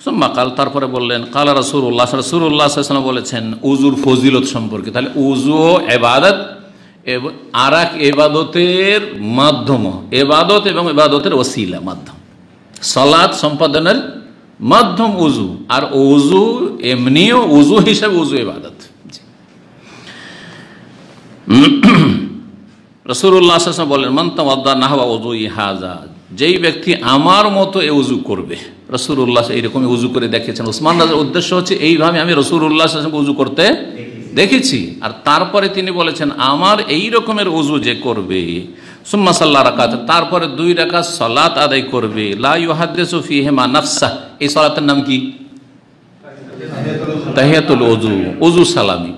সুম্মা কাল, তারপরে বললেন কালা রাসূলুল্লাহ সাল্লাল্লাহু আলাইহি ওয়াসাল্লাম বলেছেন উযুর ফজিলত সম্পর্কে। তাহলে উযু ইবাদত এবং আরেক ইবাদতের মাধ্যম, ইবাদত এবং ইবাদতের ওসিলা, মাধ্যম। সালাত সম্পাদনের মাধ্যম উযু, আর উযু এমনিও উযু হিসাবে উযু ইবাদত। রাসূলুল্লাহ সাল্লাল্লাহু আলাইহি ওয়াসাল্লাম বলেন মান তাওয়াদ্দা নাহওয়া উযুই হাযা, যেই ব্যক্তি আমার মতো এ উযু করবে। রাসূলুল্লাহ এইরকমই উযু করে দেখিয়েছেন। ওসমান রাদিয়াল্লাহু আনহুর উদ্দেশ্য হচ্ছে এইভাবে আমি রাসূলুল্লাহ সাল্লাল্লাহু আলাইহি ওয়াসাল্লাম উযু করতে দেখেছি। আর তারপরে তিনি বলেছেন আমার এই রকমের উযু যে করবে, সুম্মা সাল্লা রাকাত, তারপরে 2 রাকাত সালাত আদায় করবে, লা ইউহাদ্দিসু ফীহিমা নাফসা, এই সালাতের নাম কি? তাহিয়াতুল উযু, উযু সালামি,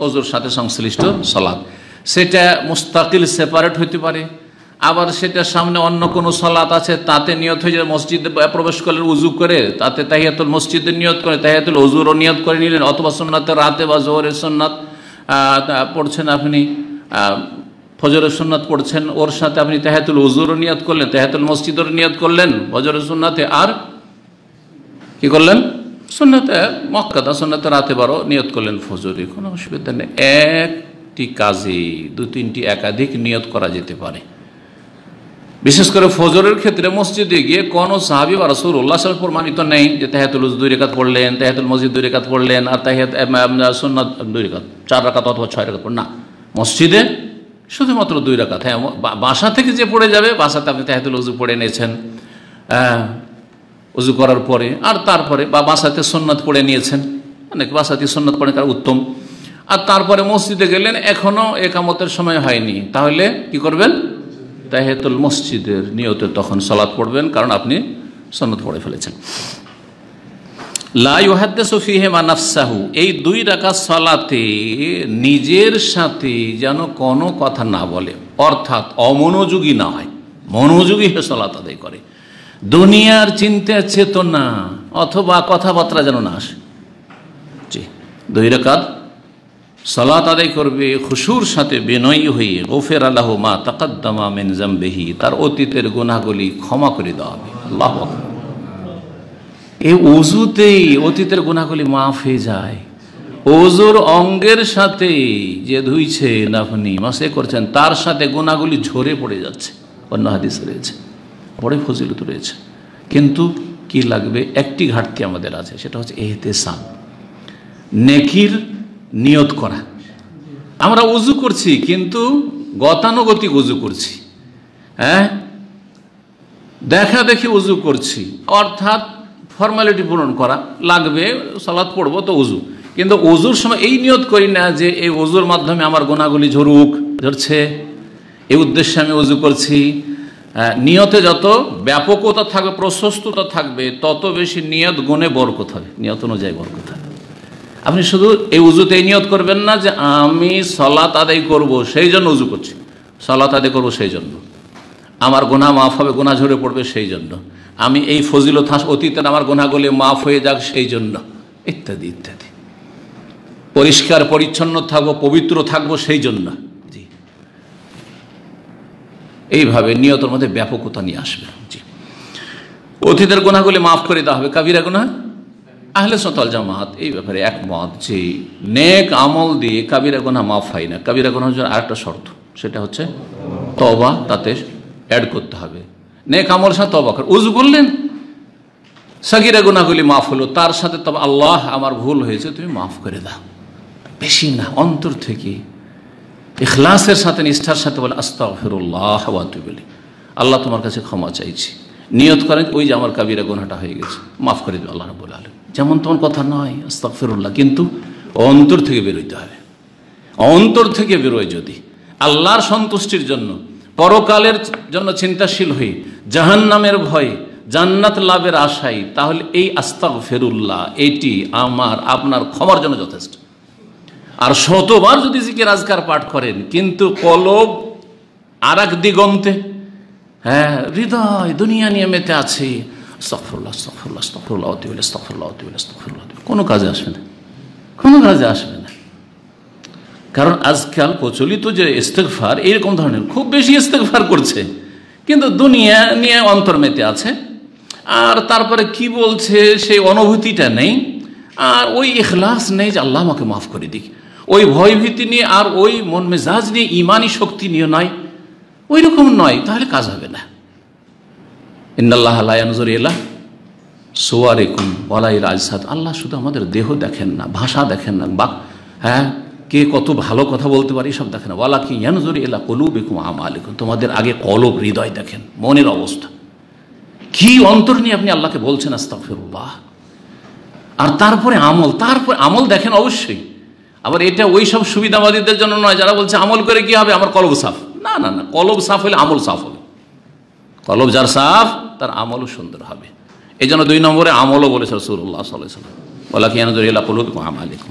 উযুর সাথে সংশ্লিষ্ট সালাত। সেটা মুস্তাকিল সেপারেট হইতে পারে, আবার সেটা সামনে অন্য কোনো সালাত আছে তাতে নিয়ত হয়ে যায়, মসজিদে প্রবেশ করলেন উযু করে, তাতে তাহিয়াতুল মসজিদের নিয়ত করে, তাহিয়াতুল উযুরও নিয়ত করে নিলেন, অথবা সুন্নাতে রাতে বা জোহরের সুন্নাত পড়ছেন আপনি, ফজরের সুন্নাত পড়ছেন, ওর সাথে আপনি তাহিয়াতুল উযুরও নিয়ত করলেন, তাহিয়াতুল মসজিদের নিয়ত করলেন ফজরের সুন্নাতে, আর কি করলেন সুন্নাতে মুআক্কাদা, সুন্নাতে রাতে বারো নিয়ত করলেন ফজরে, কোনো অসুবিধা নেই। একটি কাজে 2-3টি একাধিক নিয়ত করা যেতে পারে। বিশেষ করে ফজরের ক্ষেত্রে মসজিদে গিয়ে কোনো সাহাবী বা রাসূলুল্লাহ সাল্লাল্লাহু আলাইহি ওয়াসাল্লাম প্রমাণিত নেই যে তাহিয়াতুল উযু 2 রাকাত পড়লেন, তাহিয়াতুল মসজিদ 2 রাকাত পড়লেন, আর তাহিয়াত সুন্নাত 2 রাকাত, 4 রাকাত অথবা 6 রাকাত পড়লেন। না, মসজিদে শুধুমাত্র 2 রাকাত। হ্যাঁ, বাসা থেকে যে পড়ে যাবে, বাসাতে আপনি তাহিয়াতুল উযু পড়ে নিয়েছেন উযু করার পরে, আর তারপরে বা বাসাতে সুন্নাত পড়ে নিয়েছেন, অনেক বাসাতে সুন্নাত পড়ে তার উত্তম, আর তারপরে মসজিদে গেলেন এখনো একামতের সময় হয়নি, তাহলে কি করবেন? তাহিয়াতুল মসজিদের নিয়তে তখন সালাত পড়বেন, কারণ আপনি সুন্নাত পড়ে ফেলেছেন। লা ইউহাদ্দিসু ফীহিমা নাফসাহু, এই 2 রাকাত সালাতে নিজের সাথে যেন কোনো কথা না বলে, অর্থাৎ অমনোযোগী না হয়, মনোযোগী হয়ে সালাত আদায় করে, দুনিয়ার চিন্তা চেতনা অথবা কথাবার্তা যেন না আসে। জি, 2 রাকাত সালাত আদায় করবে খুশুর সাথে, বিনয়ী হয়ে, গফিরা লাহু মা তাকাদ্দামা মিন যামবিহি, তার অতীতের গুনাহগুলি ক্ষমা করে দেওয়া হবে। আল্লাহু আকবার। এই ওযুতেই অতীতের গুনাহগুলি মাফ হয়ে যায়। ওযুর অঙ্গের সাথে যে ধুইছেন আপনি, মাসে করছেন, তার সাথে গুনাহগুলি ঝরে পড়ে যাচ্ছে। অন্য হাদিসে রয়েছে, বড় ফজিলত রয়েছে। কিন্তু কি লাগবে? একটি ঘাটতি আমাদের আছে, সেটা হচ্ছে ইহতিসাব, নেকির নিয়ত করা। আমরা উযু করছি কিন্তু গতানুগতিক উযু করছি, হ্যাঁ, দেখা দেখি উযু করছি, অর্থাৎ ফর্মালিটি পূরণ করা লাগবে, সালাত পড়বো তো উযু, কিন্তু উযুর সময় এই নিয়ত করি না যে এই উযুর মাধ্যমে আমার গুনাহগুলি ঝরছে, এই উদ্দেশ্যে আমি উযু করছি। নিয়তে যত ব্যাপকতা থাকবে, প্রশস্ততা থাকবে, তত বেশি নিয়ত গুণে বরকত হবে, নিয়ত অনুযায়ী বরকত হবে। আপনি শুধু এই উযুতে এই নিয়ত করবেন না যে আমি সালাত আদায় করব সেই জন্য উযু করছি, সালাত আদায় করব সেই জন্য, আমার গুনাহ মাফ হবে, গুনাহ ঝরে পড়বে সেই জন্য, আমি এই ফজিলত অতীতের আমার গুনাহগুলি মাফ হয়ে যাক সেই জন্য, ইত্যাদি ইত্যাদি, পরিষ্কার পরিচ্ছন্ন থাকবো, পবিত্র থাকবো সেই জন্য। জি, এইভাবে নিয়তের মধ্যে ব্যাপকতা নিয়ে আসবে। জি, অতীতের গুনাহগুলি মাফ করে দেওয়া হবে। কাবিরা গুনাহ, আহলে সুন্নাত ওয়াল জামাত এই ব্যাপারে একমত যে নেক আমল দিয়ে কাবিরা গুনাহ মাফ হয় না। কাবিরা গুনাহের জন্য আরেকটা শর্ত, সেটা হচ্ছে তওবা, তাতে অ্যাড করতে হবে। নেক আমল সাথে তওবা করে উযু করলেন, সাগীরা গুনাহগুলি মাফ হলো, তার সাথে তবে আল্লাহ আমার ভুল হয়েছে তুমি মাফ করে দাও, বেশি না, অন্তর থেকে ইখলাসের সাথে নিষ্ঠার সাথে বলে আস্তাগফিরুল্লাহ ওয়া আতুবু ইলাইহি, আল্লাহ তোমার কাছে ক্ষমা চাইছি, নিয়ত করেন ওই যে আমার কাবিরা গুনাহটা হয়ে গেছে, মাফ করে দেবে আল্লাহ রাব্বুল আলামিন। যেমন তোমার কথা নয় আস্তাগফিরুল্লাহ, কিন্তু অন্তর থেকে বেরোইতে হবে। অন্তর থেকে বেরোয় যদি আল্লাহর সন্তুষ্টির জন্য, পরকালের জন্য চিন্তাশীল হয়ে, জাহান্নামের ভয়ে, জান্নাত লাভের আশায়, তাহলে এই আস্তাগফিরুল্লাহ এটি আমার আপনার ক্ষমার জন্য যথেষ্ট। আর শতবার যদি জিকির আজকার পাঠ করেন কিন্তু কলব আর এক দিগন্তে, হ্যাঁ, হৃদয় দুনিয়া নিয়ে মেতে আছে, আস্তাগফিরুল্লাহ আস্তাগফিরুল্লাহ আস্তাগফিরুল্লাহ ওয়া আতুবু ইলাইহি আস্তাগফিরুল্লাহ ওয়া আতুবু ইলাইহি আস্তাগফিরুল্লাহ, কোনো কাজে আসবে না, কোনো কাজে আসবে না। কারণ আজকাল প্রচলিত যে ইস্তেগফার, এরকম ধরনের খুব বেশি ইস্তেগফার করছে, কিন্তু দুনিয়া নিয়ে অন্তর মেতে আছে, আর তারপরে কি বলছে সেই অনুভূতিটা নেই, আর ওই ইখলাস নেই যে আল্লাহ আমাকে মাফ করে দিক, ওই ভয়ভীতি নিয়ে আর ওই মন মেজাজ নিয়ে, ইমানি শক্তি নিয়ে নয়, ওই রকম নয়, তাহলে কাজ হবে না। ইন্নাল্লাহ লা ইয়ানজুরু ইলা সুওয়ারিকুম ওয়ালা ইলা আজসাদ, আল্লাহ শুধু আমাদের দেহ দেখেন না, ভাষা দেখেন না, বা হ্যাঁ কে কত ভালো কথা বলতে পারি সব দেখেন না, ওয়ালাকিন ইয়ানজুরু ইলা কুলুবিকুম ওয়া আমালিকুম, তোমাদের আগে কলব, হৃদয় দেখেন, মনের অবস্থা কি, অন্তর নিয়ে আপনি আল্লাহকে বলছেন আস্তাগফিরুল্লাহ। আর তারপরে আমল দেখেন অবশ্যই। আবার এটা ওই সব সুবিধাবাদীদের জন্য নয় যারা বলছে আমল করে কি হবে, আমার কলব সাফ। না না না, কলব সাফ হলে আমল সাফ হবে। কলব যার সাফ তার আমলও সুন্দর হবে। এই জন্য 2 নম্বরে আমলও বলেছে রাসূলুল্লাহ সাল্লাল্লাহু আলাইহি ওয়াসাল্লাম, ওয়ালাকিন ইয়ানজুরু ইলা কুলুবিকুম ওয়া আমালিকুম।